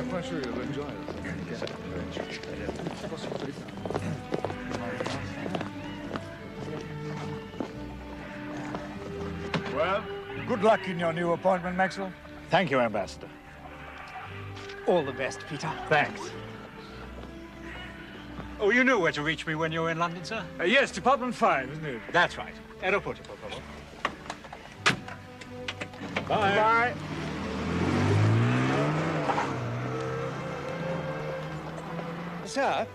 I'm quite sure you'll enjoy it. Well, good luck in your new appointment, Maxwell. Thank you, Ambassador. All the best, Peter. Thanks. Oh, you knew where to reach me when you were in London, sir? Yes, Department 5, isn't it? That's right. Aeroporto, por favor. Bye. Bye. Sir,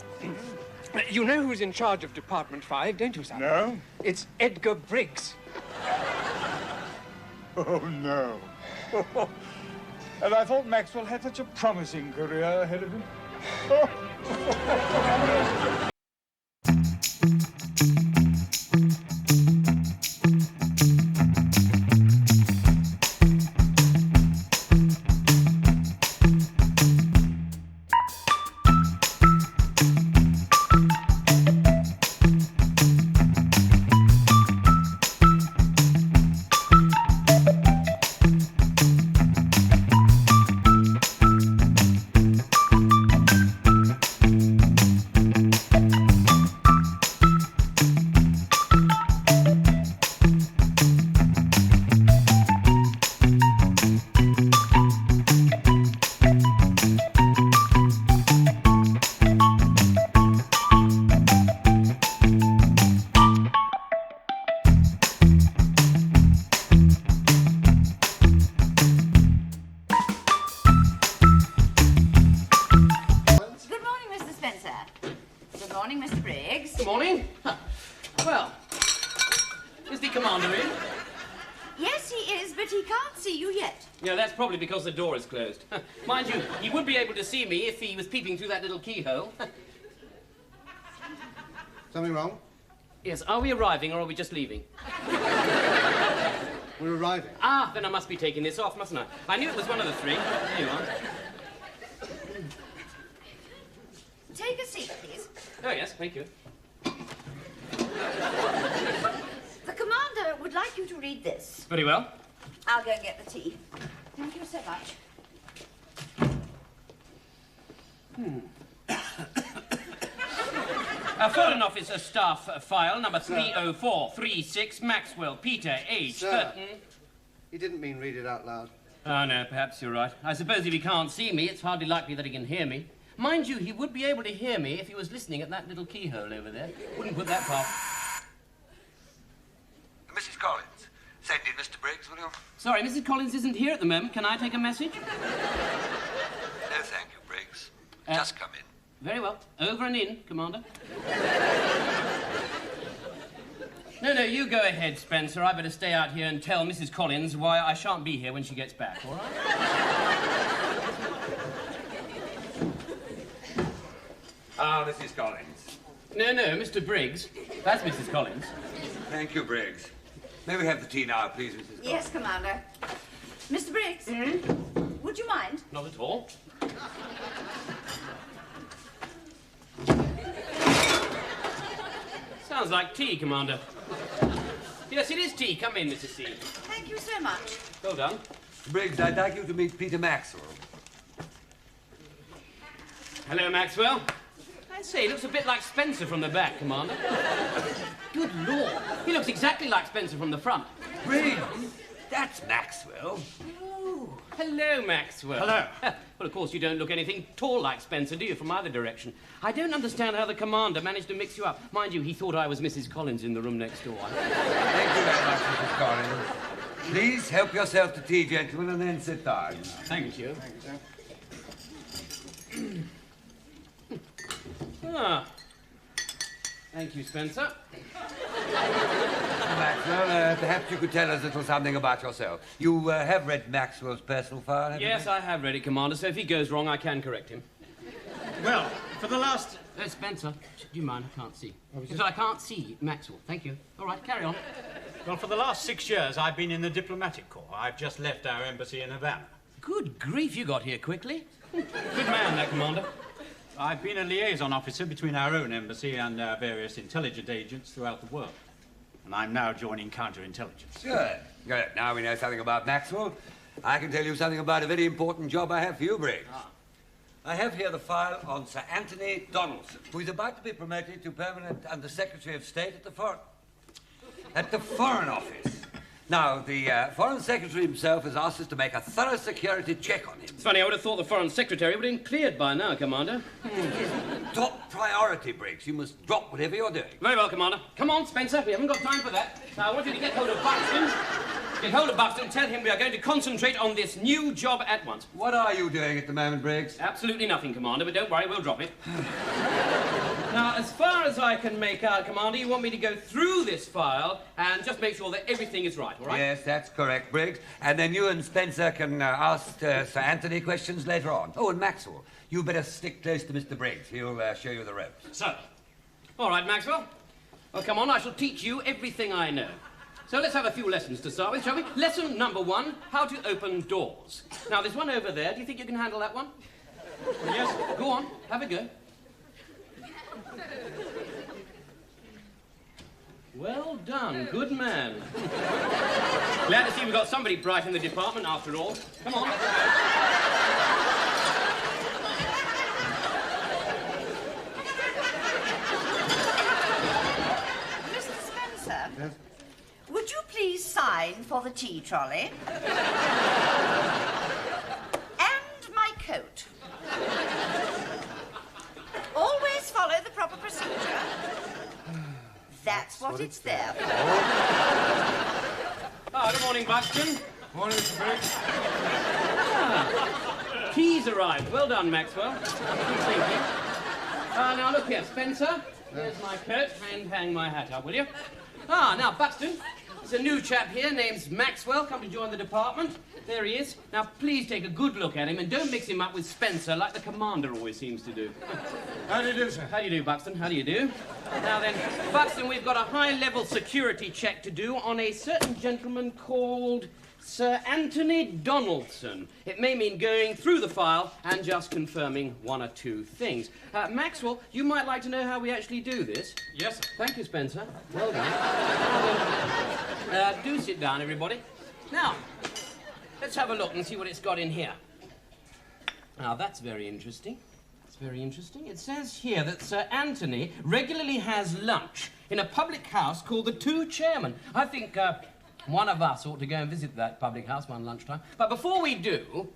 you know who's in charge of Department 5, don't you, sir? No? It's Edgar Briggs. Oh, no. And I thought Maxwell had such a promising career ahead of him. Good morning, Mr. Briggs. Good morning. Well, is the commander in? Yes, he is, but he can't see you yet. Yeah, that's probably because the door is closed. Mind you, he would be able to see me if he was peeping through that little keyhole. Something wrong? Yes, are we arriving or are we just leaving? We're arriving. Ah, then I must be taking this off, mustn't I? I knew it was one of the three. There you are. Take a seat, please. Oh, yes, thank you. The commander would like you to read this. Very well. I'll go and get the tea. Thank you so much. Foreign Officer Staff File number 30436, Maxwell, Peter, age Sir. 13. He didn't mean read it out loud. Oh, no, perhaps you're right. I suppose if he can't see me, it's hardly likely that he can hear me. Mind you, he would be able to hear me if he was listening at that little keyhole over there. Wouldn't put that past. Mrs. Collins, send in Mr. Briggs, will you? Sorry, Mrs. Collins isn't here at the moment. Can I take a message? No, thank you, Briggs. Just come in. Very well. Over and in, Commander. No, you go ahead, Spencer. I better stay out here and tell Mrs. Collins why I shan't be here when she gets back, all right? Ah, Mrs. Collins. No, Mr. Briggs. That's Mrs. Collins. Thank you, Briggs. May we have the tea now, please, Mrs. Collins? Yes, Commander. Mr. Briggs, would you mind? Not at all. Sounds like tea, Commander. Yes, it is tea. Come in, Mrs. C. Thank you so much. Well done. Briggs, I'd like you to meet Peter Maxwell. Hello, Maxwell. I say, he looks a bit like Spencer from the back, Commander. Good Lord. He looks exactly like Spencer from the front. Briggs, that's Maxwell. Oh, hello, Maxwell. Hello. Well, of course, you don't look anything at all like Spencer, do you, from either direction? I don't understand how the commander managed to mix you up. Mind you, he thought I was Mrs. Collins in the room next door. Thank you very much, Mrs. Collins. Please help yourself to tea, gentlemen, and then sit down. Thank you. Thank you, sir. Ah. Thank you, Spencer. Maxwell, perhaps you could tell us a little something about yourself. You have read Maxwell's personal file, haven't Yes, you? I have read it, Commander, so if he goes wrong, I can correct him. Well, for the last... Spencer, do you mind? I can't see. Because I can't see Maxwell. Thank you. All right, carry on. Well, for the last 6 years, I've been in the diplomatic corps. I've just left our embassy in Havana. Good grief, you got here quickly. Good man, that, Commander. I've been a liaison officer between our own embassy and our various intelligence agents throughout the world. And I'm now joining counterintelligence. Good. Good. Now we know something about Maxwell. I can tell you something about a very important job I have for you, Briggs. I have here the file on Sir Anthony Donaldson, who is about to be promoted to permanent Under Secretary of State at the Foreign Office. Now, the Foreign Secretary himself has asked us to make a thorough security check on him. It's funny, I would have thought the Foreign Secretary would have been cleared by now, Commander. Top priority, Briggs. You must drop whatever you're doing. Very well, Commander. Come on, Spencer, we haven't got time for that. Now, I want you to get hold of Buxton. Get hold of Buxton and tell him we are going to concentrate on this new job at once. What are you doing at the moment, Briggs? Absolutely nothing, Commander, but don't worry, we'll drop it. Now, as far as I can make out, Commander, you want me to go through this file and just make sure that everything is right, all right? Yes, that's correct, Briggs. And then you and Spencer can ask Sir Anthony questions later on. Oh, and Maxwell, you better stick close to Mr. Briggs. He'll show you the ropes. So, all right, Maxwell. Well, come on, I shall teach you everything I know. So let's have a few lessons to start with, shall we? Lesson number 1, how to open doors. Now, there's one over there. Do you think you can handle that one? Yes? Go on, have a go. Well done, good man. Glad to see we've got somebody bright in the department after all. Come on. Mr. Spencer, Yes? would you please sign for the tea trolley? And my coat. Always follow the proper procedure. That's what it's there for. Ah, good morning, Buxton. Morning, Mr. Briggs. Tea's arrived. Well done, Maxwell. Good thinking. Now, look here, Spencer. Here's my coat, and hang my hat up, will you? Now, Buxton, there's a new chap here named Maxwell, come to join the department. There he is. Now, please take a good look at him, and don't mix him up with Spencer like the Commander always seems to do. How do you do, sir? How do you do, Buxton? How do you do? Now then, Buxton, we've got a high-level security check to do on a certain gentleman called Sir Anthony Donaldson. It may mean going through the file and just confirming one or two things. Maxwell, you might like to know how we actually do this. Yes, sir. Thank you, Spencer. Well done. Do sit down, everybody. Now, let's have a look and see what it's got in here. Now, that's very interesting. It's very interesting. It says here that Sir Anthony regularly has lunch in a public house called the Two Chairmen. I think one of us ought to go and visit that public house one lunchtime. But before we do,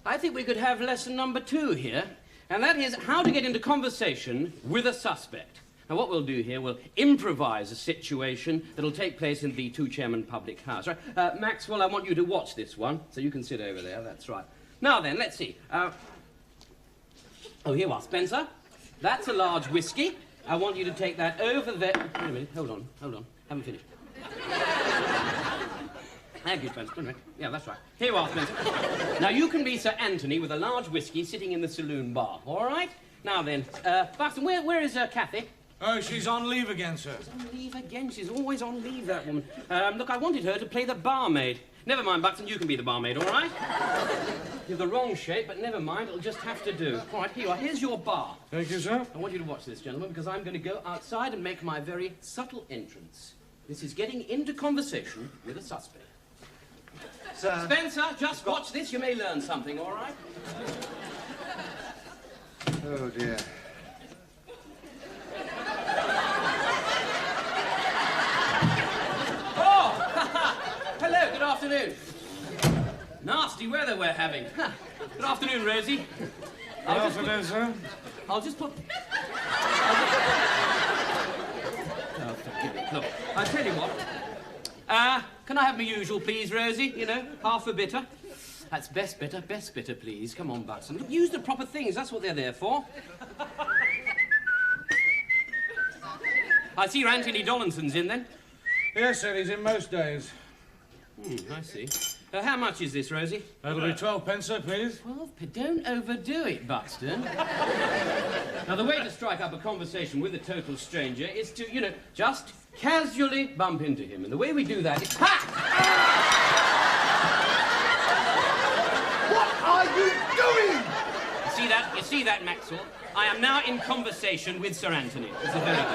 I think we could have lesson number 2 here, and that is how to get into conversation with a suspect. Now, what we'll do here, we'll improvise a situation that'll take place in the Two Chairmen public house. Right? Maxwell, I want you to watch this one, so you can sit over there. That's right. Now then, let's see. Oh, here we are, Spencer. That's a large whiskey. I want you to take that over there. Wait a minute. Hold on. Haven't finished. Thank you, Spencer. Wait a minute. Yeah, that's right. Here you are, Spencer. Now, you can be Sir Anthony with a large whiskey sitting in the saloon bar, all right? Now then, Buxton, where is Kathy? Oh, she's on leave again, sir. She's on leave again. She's always on leave, that woman. Look, I wanted her to play the barmaid. Never mind, Buxton, you can be the barmaid, all right? You're the wrong shape, but never mind, it'll just have to do. All right, here you are. Here's your bar. Thank you, sir. I want you to watch this, gentlemen, because I'm going to go outside and make my very subtle entrance. This is getting into conversation with a suspect. Sir. Spencer, just watch this. You may learn something, all right? Oh, dear. Oh! Hello, good afternoon. Nasty weather we're having. Good afternoon, Rosie. Good afternoon, sir. I'll just put... Oh, forgive me. Look, I'll tell you what. Can I have my usual, please, Rosie? You know, half a bitter. That's best bitter, please. Come on, Buxton. Use the proper things. That's what they're there for. I see your Anthony Donaldson's in, then. Yes, sir, he's in most days. I see. How much is this, Rosie? That'll be 12 pence, sir, please. 12 p. Don't overdo it, Buxton. Now, the way to strike up a conversation with a total stranger is to, you know, just casually bump into him. And the way we do that is... Ha! What are you doing? See that? You see that, Maxwell? I am now in conversation with Sir Anthony. This is very good.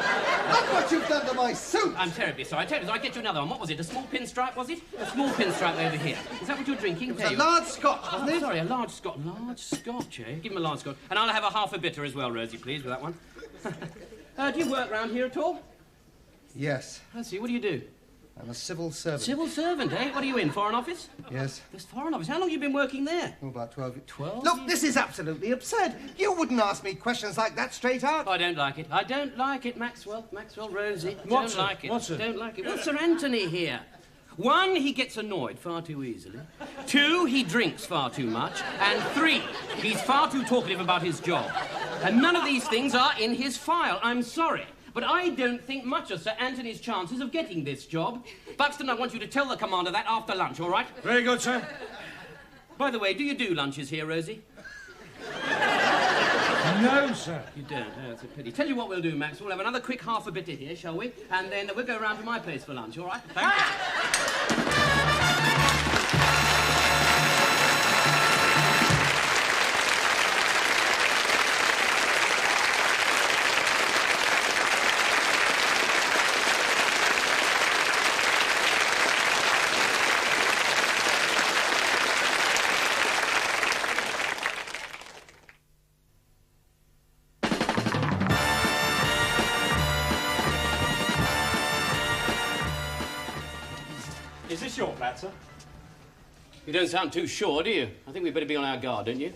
Look what you've done to my suit! I'm terribly sorry. I'll get you another one. What was it? A small pinstripe, was it? A small pinstripe over here. Is that what you're drinking? It was a large scotch, wasn't it? Sorry, a large scotch. Large scotch, eh? Give him a large scotch. And I'll have a half a bitter as well, Rosie, please, with that one. Do you work round here at all? Yes. I see. What do you do? I'm a civil servant. Civil servant, eh? What are you in, Foreign Office? Yes. This Foreign Office. How long have you been working there? Oh, about 12 years. 12 Look, years? this is absolutely absurd. You wouldn't ask me questions like that straight out. I don't like it. I don't like it, Maxwell. Maxwell, Rosie. What's don't it? like it. What's it? Don't like it. What's Sir Anthony here? 1, he gets annoyed far too easily. 2, he drinks far too much. And 3, he's far too talkative about his job. And none of these things are in his file. I'm sorry. But I don't think much of Sir Anthony's chances of getting this job. Buxton, I want you to tell the commander that after lunch, all right? Very good, sir. By the way, do you do lunches here, Rosie? No, sir. You don't? Oh, that's a pity. Tell you what we'll do, Max. We'll have another quick half a bitter here, shall we? And then we'll go round to my place for lunch, all right? Thank you. Is this your flat, sir? You don't sound too sure, do you? I think we'd better be on our guard, don't you?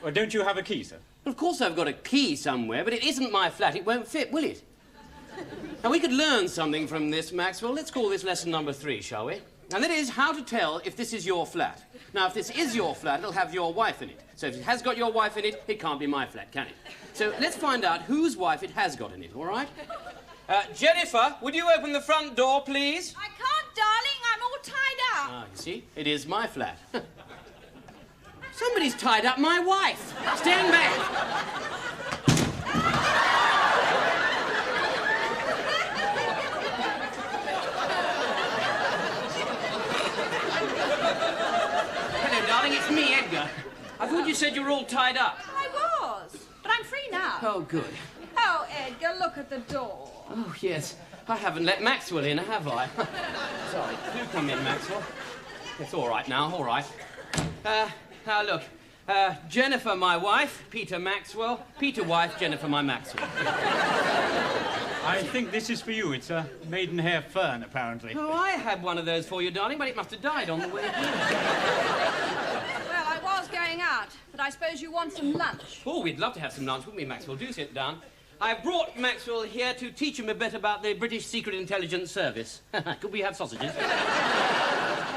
Or don't you have a key, sir? Of course I've got a key somewhere, but it isn't my flat. It won't fit, will it? Now, we could learn something from this, Maxwell. Let's call this lesson number 3, shall we? And that is how to tell if this is your flat. Now, if this is your flat, it'll have your wife in it. So if it has got your wife in it, it can't be my flat, can it? So let's find out whose wife it has got in it, all right? Jennifer, would you open the front door, please? I can't, darling. I'm all tied up. Ah, you see? It is my flat. Somebody's tied up my wife. Stand back. Hello, darling. It's me, Edgar. I thought you said you were all tied up. I was, but I'm free now. Oh, good. Oh, Edgar, look at the door. Oh, yes. I haven't let Maxwell in, have I? Sorry. Do come in, Maxwell. It's all right now, all right. Now, look. Jennifer, my wife. Peter Maxwell. Peter, wife. Jennifer, my Maxwell. I think this is for you. It's a maidenhair fern, apparently. Oh, I had one of those for you, darling, but it must have died on the way here. Well, I was going out, but I suppose you want some lunch. Oh, we'd love to have some lunch, wouldn't we, Maxwell? Do sit down. I've brought Maxwell here to teach him a bit about the British Secret Intelligence Service. Could we have sausages? Well,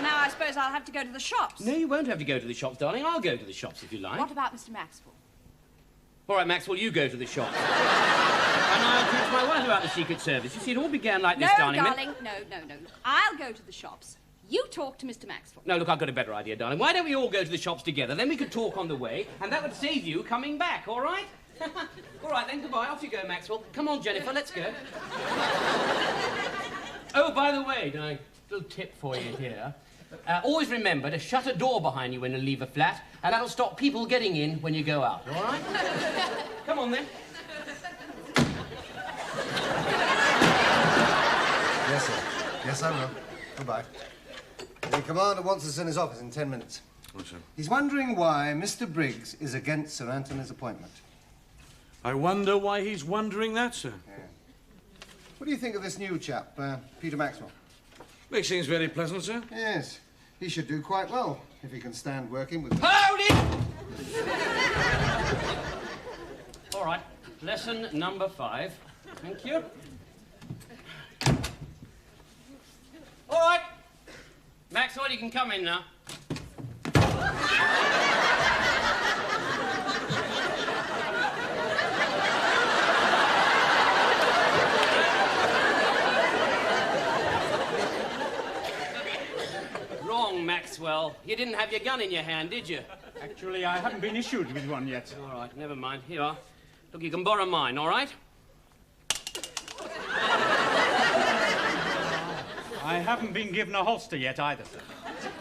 now I suppose I'll have to go to the shops. No, you won't have to go to the shops, darling. I'll go to the shops if you like. What about Mr. Maxwell? All right, Maxwell, you go to the shops. And I'll teach my wife about the Secret Service. You see, it all began like this, No, darling. darling. No. I'll go to the shops. You talk to Mr. Maxwell. No, look, I've got a better idea, darling. Why don't we all go to the shops together? Then we could talk on the way, and that would save you coming back, all right? All right, then, goodbye. Off you go, Maxwell. Come on, Jennifer, let's go. Oh, by the way, a little tip for you here. Always remember to shut a door behind you when you leave a flat, and that'll stop people getting in when you go out, all right? Come on, then. Yes, sir. Yes, I will. Goodbye. The commander wants us in his office in 10 minutes. What's that? He's wondering why Mr. Briggs is against Sir Anthony's appointment. I wonder why he's wondering that, sir. Yeah. What do you think of this new chap, Peter Maxwell? He seems very pleasant, sir. Yes. He should do quite well if he can stand working with... Hold it! All right, lesson number 5. Thank you. All right. Maxwell, you can come in now. Wrong, Maxwell. You didn't have your gun in your hand, did you? Actually, I haven't been issued with one yet. All right, never mind. Here you are. Look, you can borrow mine, all right? I haven't been given a holster yet either, sir.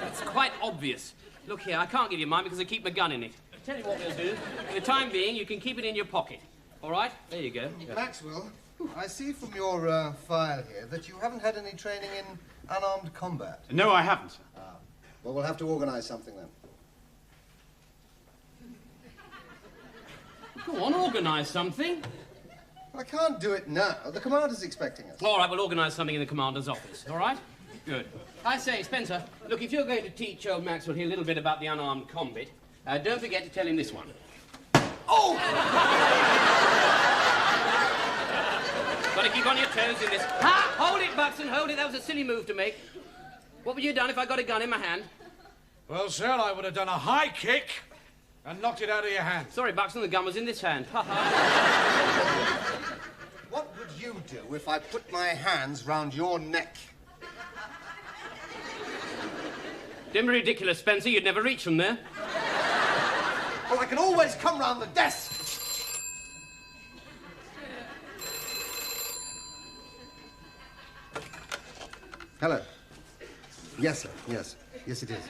It's quite obvious. Look here, I can't give you mine because I keep my gun in it. Tell you what we'll do. For the time being, you can keep it in your pocket. All right? There you go. Maxwell, I see from your file here that you haven't had any training in unarmed combat. No, I haven't, sir. Well, we'll have to organise something then. Go on, organise something. I can't do it now. The commander's expecting us. All right, we'll organise something in the commander's office. All right? Good. I say, Spencer, look, if you're going to teach old Maxwell here a little bit about the unarmed combat, don't forget to tell him this one. Oh! Got to keep on your toes in this. Ha! Hold it, Buxton, hold it. That was a silly move to make. What would you have done if I got a gun in my hand? Well, sir, I would have done a high kick and knocked it out of your hand. Sorry, Buxton, the gun was in this hand. Ha ha. What would you do if I put my hands round your neck? Don't be ridiculous, Spencer. You'd never reach from there. Well, I can always come round the desk. Hello. Yes, sir. Yes. Yes, it is.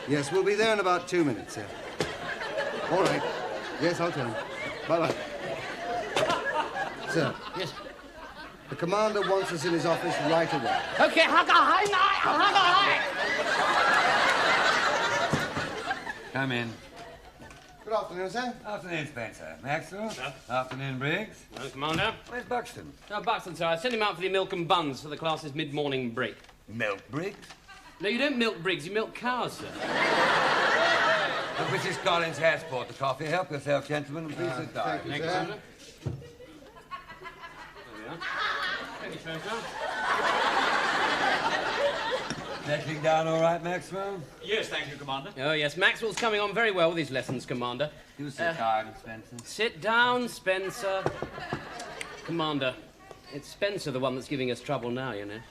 Yes, we'll be there in about 2 minutes, sir. All right. Yes, I'll tell him. Bye-bye. Sir. Yes. The commander wants us in his office right away. Okay, Come in. Good afternoon, sir. Afternoon, Spencer. Maxwell? Afternoon, Briggs. Well, Commander. Where's Buxton? No, Buxton, sir. I sent him out for the milk and buns for the class's mid-morning break. Milk, Briggs? No, you don't milk Briggs, you milk cows, sir. Look, Mrs. Collins has brought the coffee. Help yourself, gentlemen, and please sit down. Thank you, sir. There we are. Thank you, Spencer. Settling down all right, Maxwell? Yes, thank you, Commander. Oh, yes, Maxwell's coming on very well with his lessons, Commander. Do sit down, Spencer. Sit down, Spencer. Commander, it's Spencer the one that's giving us trouble now, you know.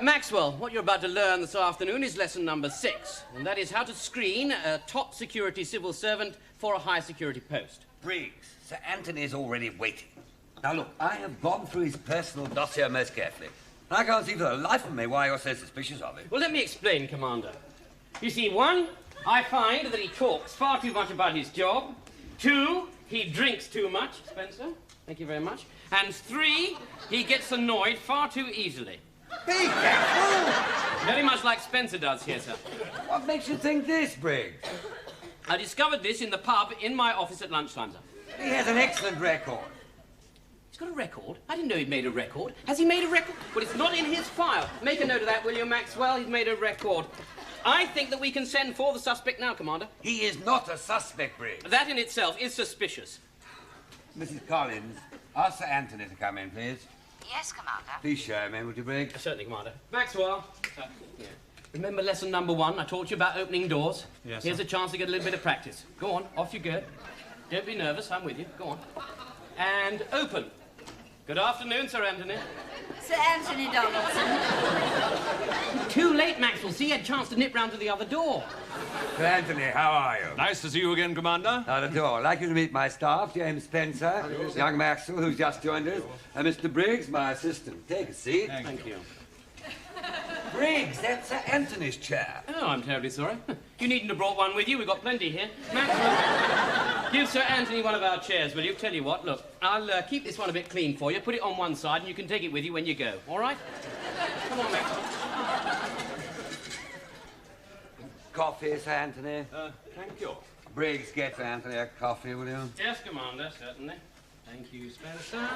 Maxwell, what you're about to learn this afternoon is lesson number 6, and that is how to screen a top security civil servant for a high security post. Briggs, Sir Anthony's already waiting. Now, look, I have gone through his personal dossier most carefully. And I can't see for the life of me why you're so suspicious of him. Well, let me explain, Commander. You see, 1, I find that he talks far too much about his job. 2, he drinks too much. Spencer, thank you very much. And 3, he gets annoyed far too easily. Be careful! Very much like Spencer does here, sir. What makes you think this, Briggs? I discovered this in the pub in my office at lunchtime, sir. He has an excellent record. He's got a record? I didn't know he'd made a record. Has he made a record? Well, it's not in his file. Make a note of that, will you, Maxwell? He's made a record. I think that we can send for the suspect now, Commander. He is not a suspect, Briggs. That in itself is suspicious. Mrs. Collins, ask Sir Anthony to come in, please. Yes, Commander. Please show him in, would you, Briggs? Certainly, Commander. Maxwell. Yeah. Remember lesson number 1? I taught you about opening doors. Yes, Here's sir. a chance to get a little bit of practice. Go on, off you go. Don't be nervous, I'm with you. Go on. And open. Good afternoon, Sir Anthony. Sir Anthony Donaldson. Too late, Maxwell. See, you had a chance to nip round to the other door. Sir Anthony, how are you? Nice to see you again, Commander. Not at all. I'd like you to meet my staff, James Spencer, young Maxwell, who's just joined us, and Mr. Briggs, my assistant. Take a seat. Thank you. Briggs, that's Sir Anthony's chair. Oh, I'm terribly sorry. You needn't have brought one with you. We've got plenty here. Maxwell, give Sir Anthony one of our chairs, will you? Tell you what, look, I'll keep this one a bit clean for you, put it on one side, and you can take it with you when you go, all right? Come on, Maxwell. Coffee, Sir Anthony. Thank you. Briggs, get Sir Anthony a coffee, will you? Yes, Commander, certainly. Thank you, Spencer.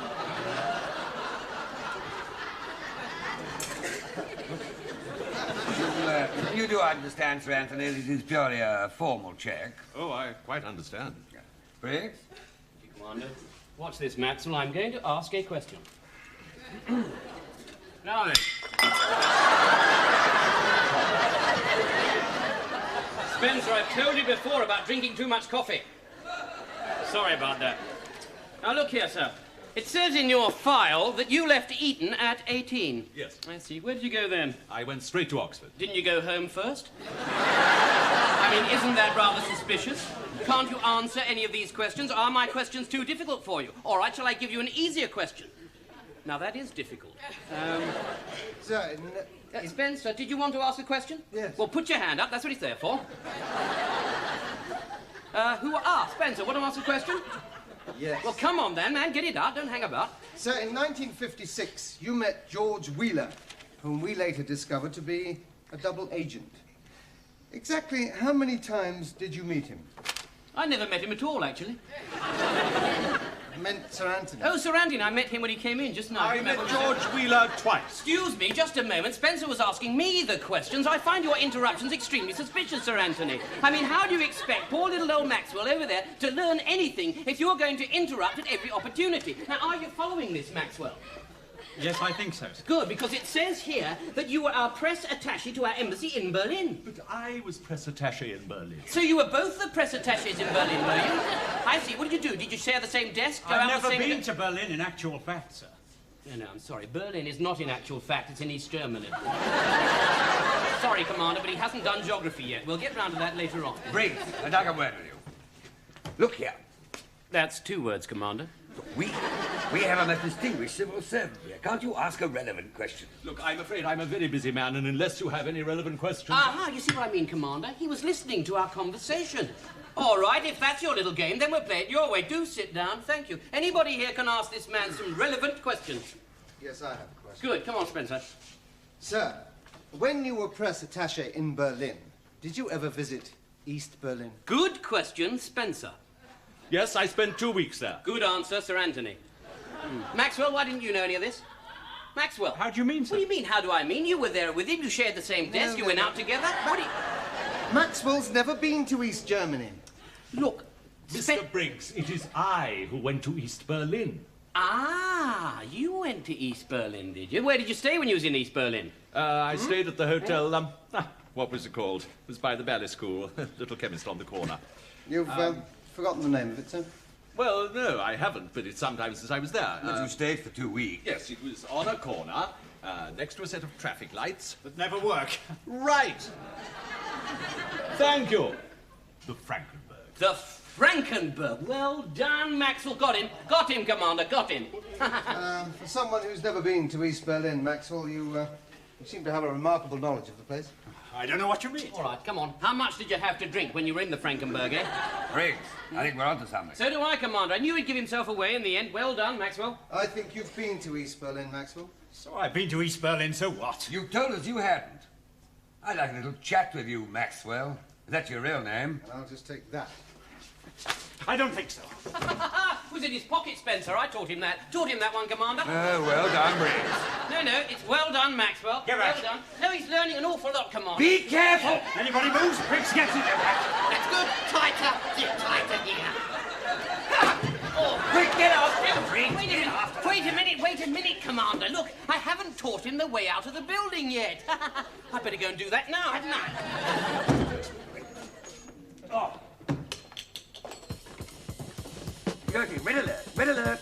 You do understand, Sir Anthony, this is purely a formal check. Oh, I quite understand. Briggs? Thank you, Commander. Watch this, Maxwell. I'm going to ask a question. Now then. Spencer, I've told you before about drinking too much coffee. Sorry about that. Now, look here, sir. It says in your file that you left Eton at 18. Yes. I see. Where did you go then? I went straight to Oxford. Didn't you go home first? I mean, isn't that rather suspicious? Can't you answer any of these questions? Are my questions too difficult for you? All right, shall I give you an easier question? Now, that is difficult. Sir, Spencer, did you want to ask a question? Yes. Well, put your hand up. That's what it's there for. Spencer, want to ask a question? yes. Well, come on then, man. Get it out. Don't hang about. Sir, in 1956, you met George Wheeler, whom we later discovered to be a double agent. Exactly how many times did you meet him? I never met him at all, actually. I meant Sir Anthony. Oh, Sir Anthony, I met him when he came in just now. I met George Wheeler twice. Excuse me, just a moment. Spencer was asking me the questions. I find your interruptions extremely suspicious, Sir Anthony. I mean, how do you expect poor little old Maxwell over there to learn anything if you're going to interrupt at every opportunity? Now, are you following this, Maxwell? Yes, I think so, sir. Good, because it says here that you were our press attaché to our embassy in Berlin. But I was press attaché in Berlin. So you were both the press attachés in Berlin, were you? I see. What did you do? Did you share the same desk? I've never been to Berlin in actual fact, sir. No, I'm sorry. Berlin is not in actual fact. It's in East Germany. Sorry, Commander, but he hasn't done geography yet. We'll get round to that later on. Briggs, I'd like a word with you. Look here. That's 2 words, Commander. We have a most distinguished civil servant here. Can't you ask a relevant question? Look, I'm afraid I'm a very busy man, and unless you have any relevant questions... Aha, you see what I mean, Commander? He was listening to our conversation. All right, if that's your little game, then we'll play it your way. Do sit down, thank you. Anybody here can ask this man some relevant questions. Yes, I have a question. Good, come on, Spencer. Sir, when you were press attaché in Berlin, did you ever visit East Berlin? Good question, Spencer. Yes, I spent 2 weeks there. Good answer, Sir Anthony. Maxwell, why didn't you know any of this? Maxwell. How do you mean, sir? What do you mean, how do I mean? You were there with him, you shared the same desk, you went out together. What do you... Maxwell's never been to East Germany. Look, Mr. Briggs, it is I who went to East Berlin. Ah, you went to East Berlin, did you? Where did you stay when you was in East Berlin? I stayed at the hotel, what was it called? It was by the ballet school, little chemist on the corner. You've forgotten the name of it, sir? Well, no, I haven't, but it's some time since I was there. But you stayed for 2 weeks. Yes, it was on a corner, next to a set of traffic lights. That never work. Right! Thank you. The Frankenberg. The Frankenberg. Well done, Maxwell. Got him. Got him, Commander. Got him. For someone who's never been to East Berlin, Maxwell, you seem to have a remarkable knowledge of the place. I don't know what you mean. All right, come on. How much did you have to drink when you were in the Frankenberg, eh? Briggs, I think we're onto something. So do I, Commander. I knew he'd give himself away in the end. Well done, Maxwell. I think you've been to East Berlin, Maxwell. So I've been to East Berlin, so what? You told us you hadn't. I'd like a little chat with you, Maxwell. Is that your real name? And I'll just take that. I don't think so. Was in his pocket, Spencer. I taught him that. Taught him that one, Commander. Well done, Briggs. No, it's well done, Maxwell. Get well back. done. No, he's learning an awful lot, Commander. Be careful! Anybody moves, Briggs gets it. That's good. Tighter. Get tighter here. Quick, get up! Wait a minute, Commander. Look, I haven't taught him the way out of the building yet. I better go and do that now, hadn't I? Oh. Gertie, red alert, red alert.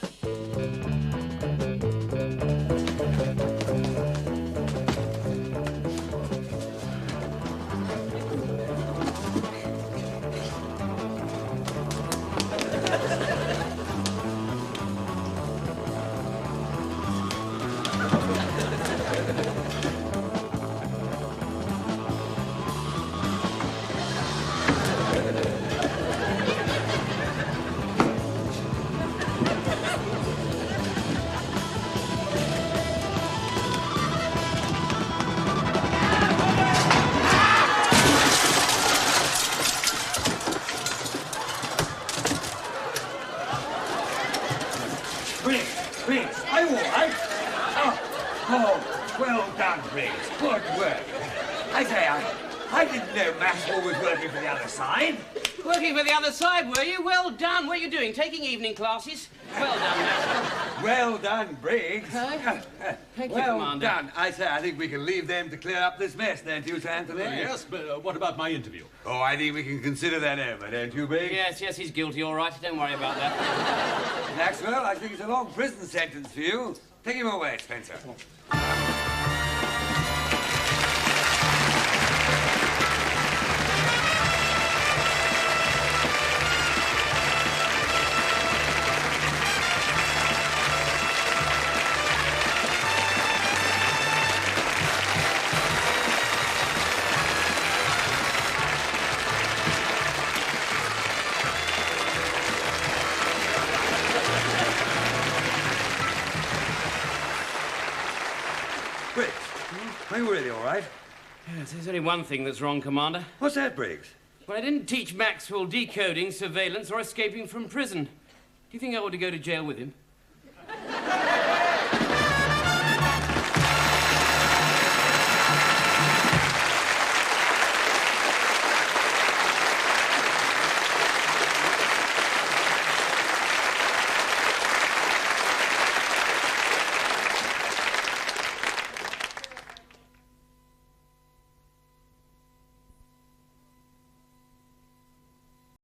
Briggs, are you all right? Oh, well done, Briggs. Good work. I say, I didn't know Maxwell was working for the other side. Working for the other side, were you? Well done. What are you doing? Taking evening classes? Well done, Maxwell. Well done, Briggs. Thank you, Well Commander. done. I say, I think we can leave them to clear up this mess, don't you, Sir Anthony? Yes, but what about my interview? Oh, I think we can consider that over, don't you, Briggs? Yes, he's guilty, all right. Don't worry about that. Maxwell, I think it's a long prison sentence for you. Take him away, Spencer. Briggs, are you really all right? Yes, there's only one thing that's wrong, Commander. What's that, Briggs? Well, I didn't teach Maxwell decoding, surveillance, or escaping from prison. Do you think I ought to go to jail with him?